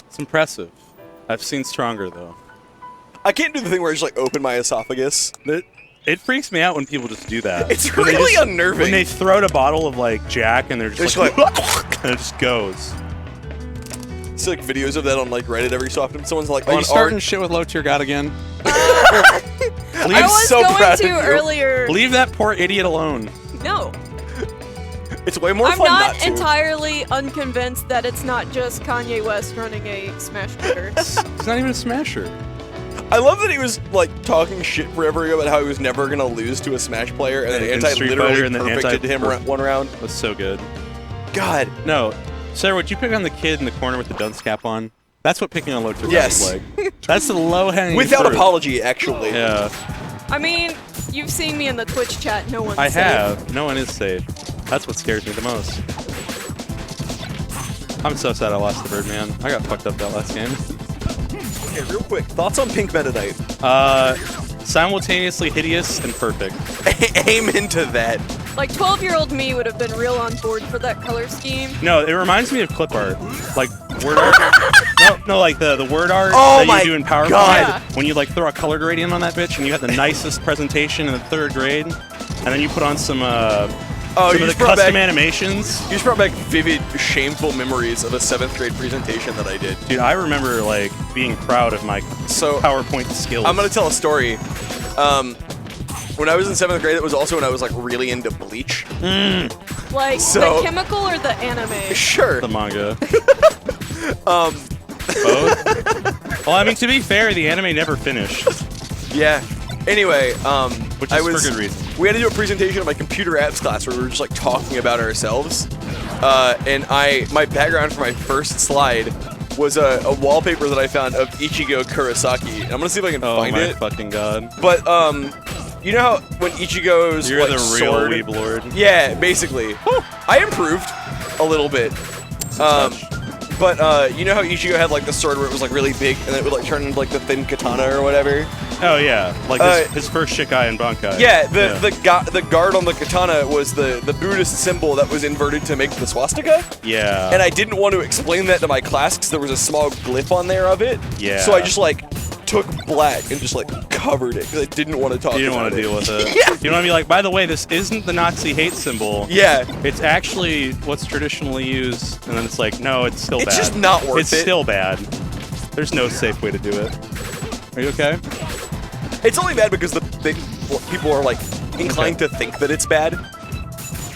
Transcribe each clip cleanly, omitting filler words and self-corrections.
It's impressive. I've seen stronger, though. I can't do the thing where I just, like, open my esophagus. It freaks me out when people just do that. It's really unnerving. When they throw out a bottle of, like, Jack and they're just like and it just goes. It's like videos of that on, like, Reddit every so often. Someone's like, Are you starting shit with low tier god again? I was so going proud to of you. earlier. Leave that poor idiot alone. No. It's way more I'm fun not not to. entirely unconvinced that it's not just Kanye West running a Smash Twitter. He's not even a smasher. I love that he was, like, talking shit forever ago about how he was never going to lose to a Smash player, and then In Anti Street literally Fighter and then perfected him one round. That's so good. God. No. Sarah, would you pick on the kid in the corner with the dunce cap on? That's what picking on low tier Yes. is like. That's the low-hanging Without fruit. apology, actually. Yeah. I mean, you've seen me in the Twitch chat. No one's I safe. have. No one is safe. That's what scares me the most. I'm so sad I lost the Birdman. I got fucked up that last game. Okay, real quick. Thoughts on Pink Meta Knight? Simultaneously hideous and perfect. Aim into that. Like 12-year-old me would have been real on board for that color scheme. No, it reminds me of clip art. Like word art. No, like the word art Oh that you do in PowerPoint. God. When you like throw a color gradient on that bitch and you have the nicest presentation in the 3rd grade, and then you put on some of the custom animations. You just brought back vivid, shameful memories of a 7th grade presentation that I did. Dude, I remember like being proud of my PowerPoint skills. I'm gonna tell a story. When I was in 7th grade, it was also when I was like really into Bleach. Like the chemical or the anime? Sure. The manga. Both? Well, I mean, to be fair, the anime never finished. Yeah. Anyway, which is for good reason. We had to do a presentation in my computer apps class where we were just like talking about ourselves. And my background for my first slide was a wallpaper that I found of Ichigo Kurosaki. And I'm gonna see if I can find it. Oh my fucking god. But you know how when Ichigo's You're like, the real sword, weeb lord. Yeah, basically. I improved a little bit. But you know how Ichigo had like the sword where it was like really big and then it would like turn into like the thin katana or whatever? Oh yeah, like his first Shikai and Bankai. Yeah, the guard on the katana was the Buddhist symbol that was inverted to make the swastika. Yeah. And I didn't want to explain that to my class because there was a small glyph on there of it. Yeah. So I just like took black and just like covered it because I didn't want to talk about it. You didn't want to deal with it. Yeah. You want to be like, by the way, this isn't the Nazi hate symbol. Yeah. It's actually what's traditionally used, and then it's like, no, it's still bad. It's just not worth It's it. still bad. There's no safe way to do it. Are you okay? It's only bad because people are like inclined to think that it's bad.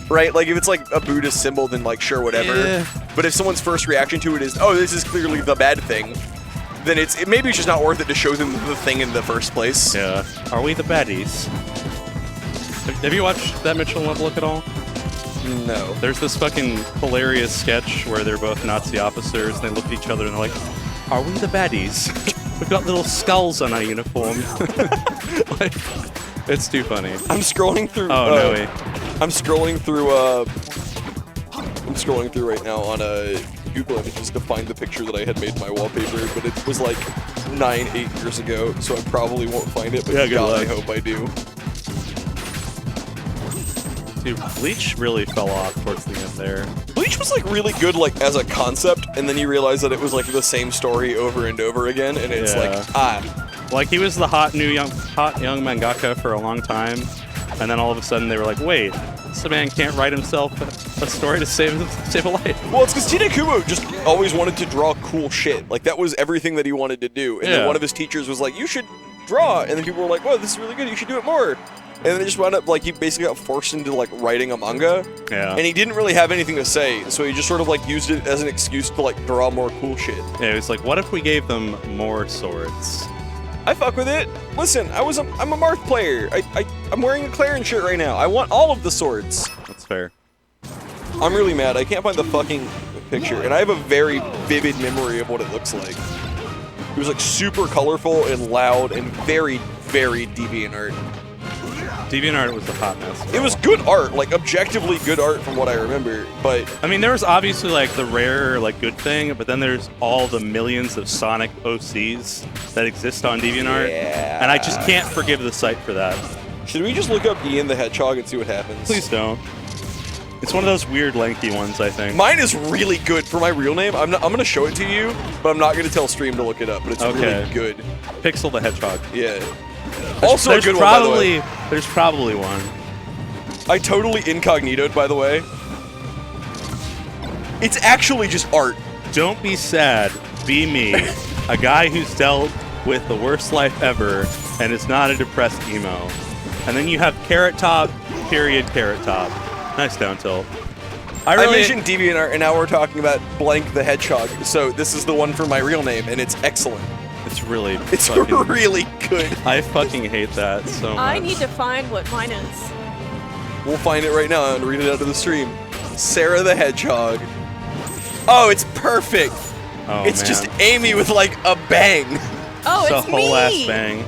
Right? Like if it's like a Buddhist symbol, then like sure, whatever. Yeah. But if someone's first reaction to it is, oh, this is clearly the bad thing, then maybe it's just not worth it to show them the thing in the first place. Yeah. Are we the baddies? Have you watched that Mitchell Love Look at all? No. There's this fucking hilarious sketch where they're both Nazi officers and they look at each other and they're like, are we the baddies? We've got little skulls on our uniform. Like, it's too funny. I'm scrolling through. Oh, no way. I'm scrolling through. I'm scrolling through right now on Google Images to find the picture that I had made my wallpaper, but it was like 8 years ago, so I probably won't find it. But Yeah, good God, luck. I hope I do. Dude, Bleach really fell off towards the end there. Bleach was like really good, like as a concept, and then you realize that it was like the same story over and over again, and it's like he was the hot young mangaka for a long time, and then all of a sudden they were like, wait, this man can't write himself a story to save a life. Well, it's because Tite Kubo just always wanted to draw cool shit. Like that was everything that he wanted to do, and then one of his teachers was like, you should draw, and then people were like, whoa, this is really good, you should do it more. And then it just wound up, like, he basically got forced into, like, writing a manga. Yeah. And he didn't really have anything to say, so he just sort of, like, used it as an excuse to, like, draw more cool shit. Yeah, it was like, what if we gave them more swords? I fuck with it. Listen, I'm a Marth player. I'm wearing a Clarin shirt right now. I want all of the swords. That's fair. I'm really mad. I can't find the fucking picture. And I have a very vivid memory of what it looks like. It was, like, super colorful and loud and very, very deviant art. DeviantArt was a hot mess. It was good art, like objectively good art from what I remember, but I mean, there was obviously like the rare, like good thing, but then there's all the millions of Sonic OCs that exist on DeviantArt, and I just can't forgive the site for that. Should we just look up Ian the Hedgehog and see what happens? Please don't. It's one of those weird lengthy ones, I think. Mine is really good for my real name. I'm gonna show it to you, but I'm not gonna tell stream to look it up. But it's really good. Pixel the Hedgehog. Yeah. Also a good one, by the way. There's probably one. I totally incognitoed, by the way. It's actually just art. Don't be sad. Be me. A guy who's dealt with the worst life ever and is not a depressed emo. And then you have Carrot Top, period, Carrot Top. Nice down tilt. I mentioned DeviantArt, and now we're talking about Blank the Hedgehog. So this is the one for my real name, and it's excellent. It's really really good. I fucking hate that so much. I need to find what mine is. We'll find it right now and read it out to the stream. Sarah the Hedgehog. Oh, it's perfect. Oh, it's man. just Amy with like a bang. Oh, It's it's a whole me. ass bang.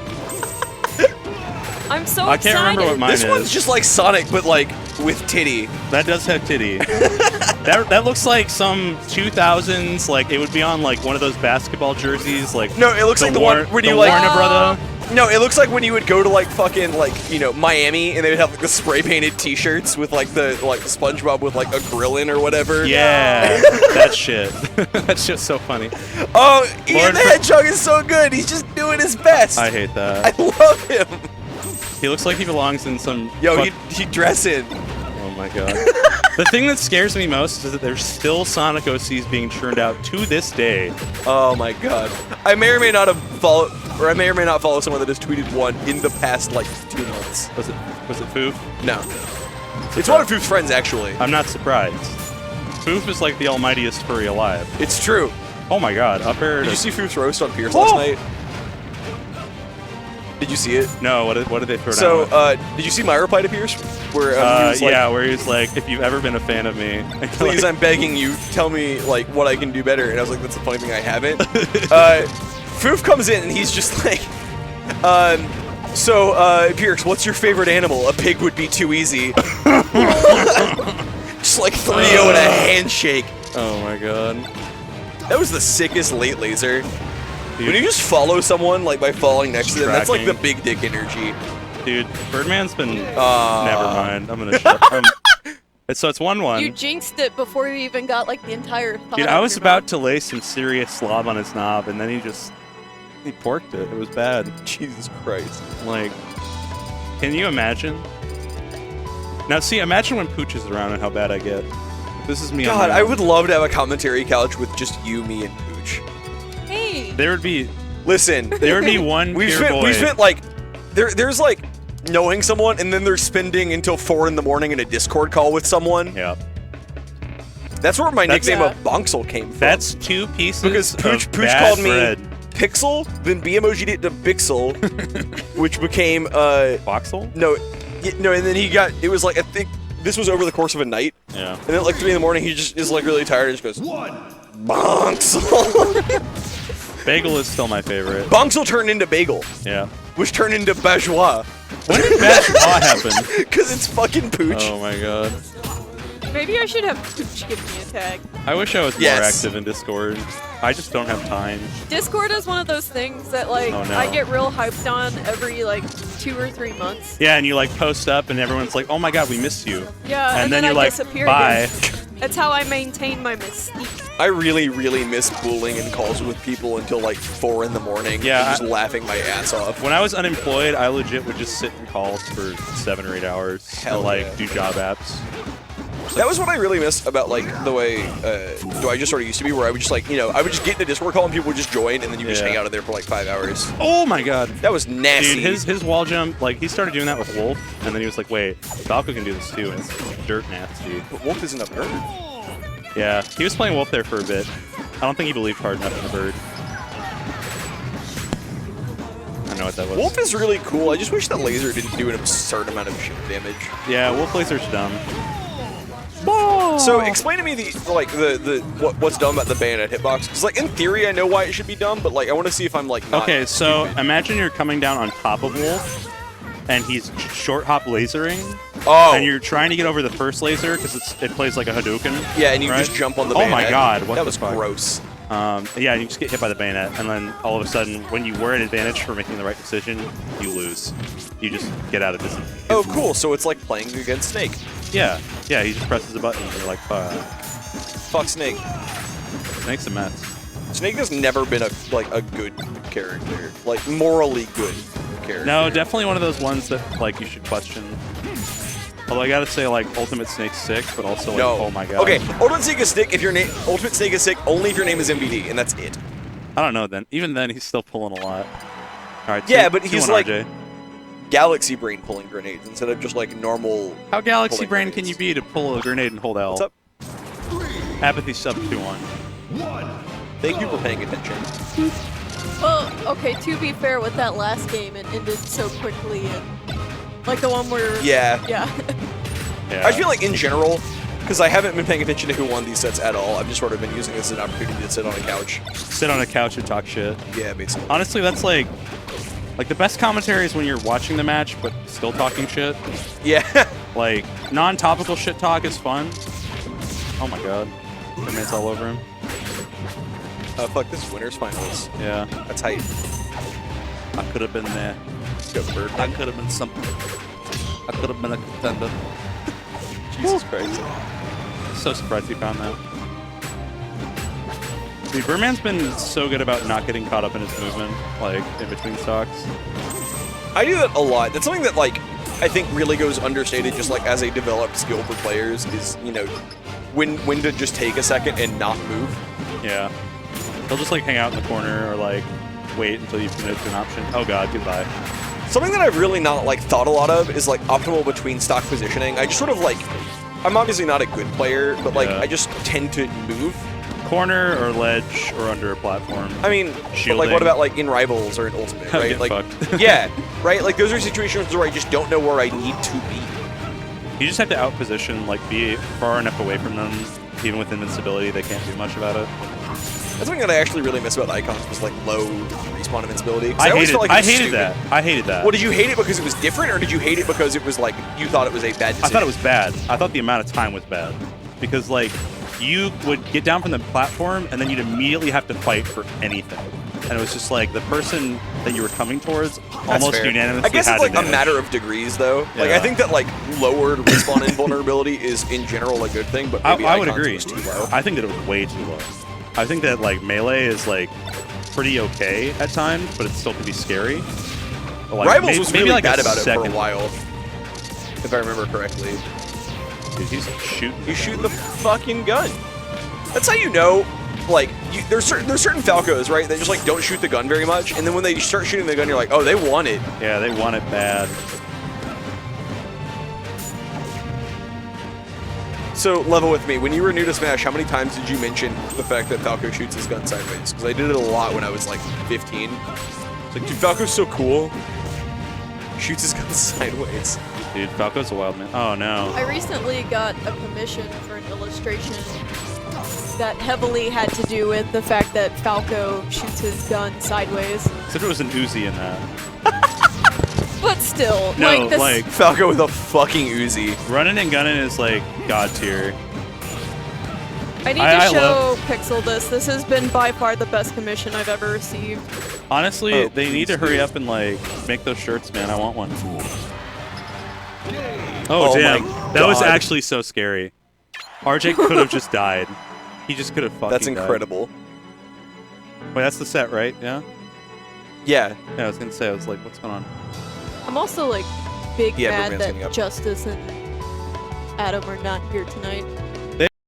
I'm so I excited. can't remember what mine This is. one's just like Sonic, but like with titty. That does have titty. that looks like some 2000s, like it would be on like one of those basketball jerseys, like No, it looks like the one when you like. Warner Brother. No, it looks like when you would go to like fucking like Miami, and they would have like the spray painted T-shirts with like the SpongeBob with like a grill in or whatever. Yeah, that shit. That's just so funny. Oh, Ian Lord the for- Hedgehog is so good. He's just doing his best. I hate that. I love him. He looks like he belongs in some. Yo, fuck- he dress in. Oh my god. The thing that scares me most is that there's still Sonic OCs being churned out to this day. Oh my god. I may or may not have followed, or I may or may not follow someone that has tweeted one in the past like 2 months. Was it Foof? No. It's one of Foof's friends actually. I'm not surprised. Foof is like the almightiest furry alive. It's true. Oh my god, up air. Did you see Foof's roast on Pierce last Oh! night? Did you see it? No, what did they throw So, down? did you see my reply to Pierce? Where he was like, Yeah, where he's like, if you've ever been a fan of me, please, I'm begging you, tell me like what I can do better. And I was like, that's the funny thing, I haven't. Foof comes in and he's just like, Pierce, what's your favorite animal? A pig would be too easy. Just like 3-0 and a handshake. Oh my god. That was the sickest late laser. Dude, When you just follow someone like by falling next to them, that's like the Tracking. big dick energy. dude, Birdman's been. Never mind. I'm gonna shut. So it's 1-1. You jinxed it before you even got like the entire thought. Dude, out I of was your about mouth. to lay some serious slob on his knob, and then he porked it. It was bad. Jesus Christ. Like, can you imagine? Now, see, imagine when Pooch is around and how bad I get. This is me. on God, my I own. would love to have a commentary couch with just you, me, and Pooch. Hey. There would be Listen, one we pure boy. spent like there's like knowing someone, and then there's spending until 4 in the morning in a Discord call with someone. Yeah. That's where my That's- nickname Yeah. of Bonksel came from. That's 2 pieces because Pooch of Pooch bad called bread. me Pixel, then B emoji'd it to Bixel, which became Voxel? no, and then it was like I think this was over the course of a night, Yeah. and then at like 3 in the morning he just is like really tired and just goes Bonksel. Bagel is still my favorite. Bonksel turned into Bagel, Yeah. which turned into Bourgeois, When did Bourgeois happen? because it's fucking Pooch. Oh my god. Maybe I should have Pooch give me a tag. I wish I was more Yes. active in Discord. I just don't have time. Discord is one of those things that like Oh, no. I get real hyped on every like 2 or 3 months. Yeah, and you like post up and everyone's like, oh my god, we missed you. Yeah, And then I you're like, disappear bye. again. That's how I maintain my mystique. I really, really miss booling and calls with people until like 4 in the morning. Yeah, and just laughing my ass off. When I was unemployed, I legit would just sit in calls for 7 or 8 hours Hell to like yeah. do job apps. That was what I really missed about like the way I just sort of used to be, where I would just like I would just get in a Discord call and people would just join, and then you just Yeah. hang out in there for like 5 hours. Oh my god. That was nasty. Dude, his wall jump, like he started doing that with Wolf, and then he was like, wait, Falco can do this too, and it's dirt nasty. But Wolf isn't a bird. Yeah, he was playing Wolf there for a bit. I don't think he believed hard enough in the bird. I know what that was. Wolf is really cool. I just wish that laser didn't do an absurd amount of ship damage. Yeah, Wolf laser's dumb. So explain to me what's dumb about the bayonet hitbox? Because like in theory I know why it should be dumb, but like I want to see if I'm like not Okay, so stupid. imagine you're coming down on top of Wolf, and he's short hop lasering, Oh. and you're trying to get over the first laser because it plays like a Hadouken. Yeah, and you right? just jump on the Oh bayonet. my god, what that the was fuck? gross. Yeah, and you just get hit by the bayonet, and then all of a sudden, when you were at advantage for making the right decision, you lose. You just get out of distance. Oh, cool. So it's like playing against Snake. Yeah, he just presses a button and you're like, fuck. Fuck Snake. Snake's a mess. Snake has never been a good character, like morally good character. No, definitely one of those ones that like you should question. Although I gotta say, like, Ultimate Snake's sick, but also like, no. oh my god. Okay, Ultimate Snake is sick if your name. Ultimate Snake is sick only if your name is MVD, and that's it. I don't know. Then even then, he's still pulling a lot. All right. Yeah, but he's like RJ. Galaxy Brain pulling grenades instead of just like normal. How Galaxy pulling Brain grenades. can you be to pull a grenade and hold L? What's up? Apathy sub 2-1. Thank you for paying attention. Well, okay, to be fair, with that last game, it ended so quickly, and like the one where... Yeah. Yeah. Yeah. I feel like in general, because I haven't been paying attention to who won these sets at all, I've just sort of been using this as an opportunity to sit on a couch. Sit on a couch and talk shit. Yeah, basically. Honestly, that's like the best commentary is when you're watching the match but still talking shit. Yeah. Like, non-topical shit talk is fun. Oh my god. Birdman's all over him. Fuck this winners finals. Yeah. That's hype. I could have been there. Go Bird. I could have been something. I could have been a contender. Jesus Christ. So surprised he found that. Dude, Birdman's been so good about not getting caught up in his movement, like, in between stocks. I do that a lot. That's something that, like, I think really goes understated just, like, as a developed skill for players is, you know, when to just take a second and not move. Yeah. He'll just, like, hang out in the corner or, like, wait until you commit to an option. Oh god, goodbye. Something that I've really not, like, thought a lot of is, like, optimal between stock positioning. I just sort of, like, I'm obviously not a good player, but, like, Yeah. I just tend to move. Corner or ledge or under a platform. I mean, but, Shielding. like, what about, like, in Rivals or in Ultimate, I'm right? getting Like, fucked. yeah, right? Like, those are situations where I just don't know where I need to be. You just have to outposition, like, be far enough away from them. Even with invincibility, they can't do much about it. That's something that I actually really miss about Icons was, like, low respawn invincibility. 'Cause I always hated, felt like it I was hated stupid. that. I hated that. Well, did you hate it because it was different, or did you hate it because it was, like, you thought it was a bad decision? I thought it was bad. I thought the amount of time was bad. Because, like, you would get down from the platform, and then you'd immediately have to fight for anything. And it was just like, the person that you were coming towards almost fair. unanimously I guess had it's, like, a advantage. matter of degrees, though. Like, Yeah. I think that, like, lowered respawn invulnerability is, in general, a good thing, but maybe I would Icons agree. was too low. I think that it was way too low. I think that, like, melee is, like, pretty okay at times, but it still can be scary. But, like, Rivals was maybe really like bad a about it for a second. while, if I remember correctly. Dude, he's shooting. You shoot the fucking gun. That's how you know, like, there's certain Falcos, right, that just, like, don't shoot the gun very much, and then when they start shooting the gun, you're like, oh, they want it. Yeah, they want it bad. So, level with me. When you were new to Smash, how many times did you mention the fact that Falco shoots his gun sideways? Because I did it a lot when I was, like, 15. It's like, dude, Falco's so cool. Shoots his gun sideways. Dude, Falco's a wild man. Oh, no. I recently got a commission for an illustration that heavily had to do with the fact that Falco shoots his gun sideways. Except it was an Uzi in that. But still, No, like this. like, Falco with a fucking Uzi. running and gunning is, like, god tier. I need I to show love- Pixel this. This has been by far the best commission I've ever received. Honestly, Oh, they need to hurry up and, like, make those shirts, man. I want one. Oh, Oh damn. my That was God. actually so scary. RJ could have just died. He just could have fucking That's died. incredible. Wait, that's the set, right? Yeah? Yeah. Yeah, I was gonna say, I was like, what's going on? I'm also like big Yeah, mad Birdman's coming that up. Justice and Adam are not here tonight.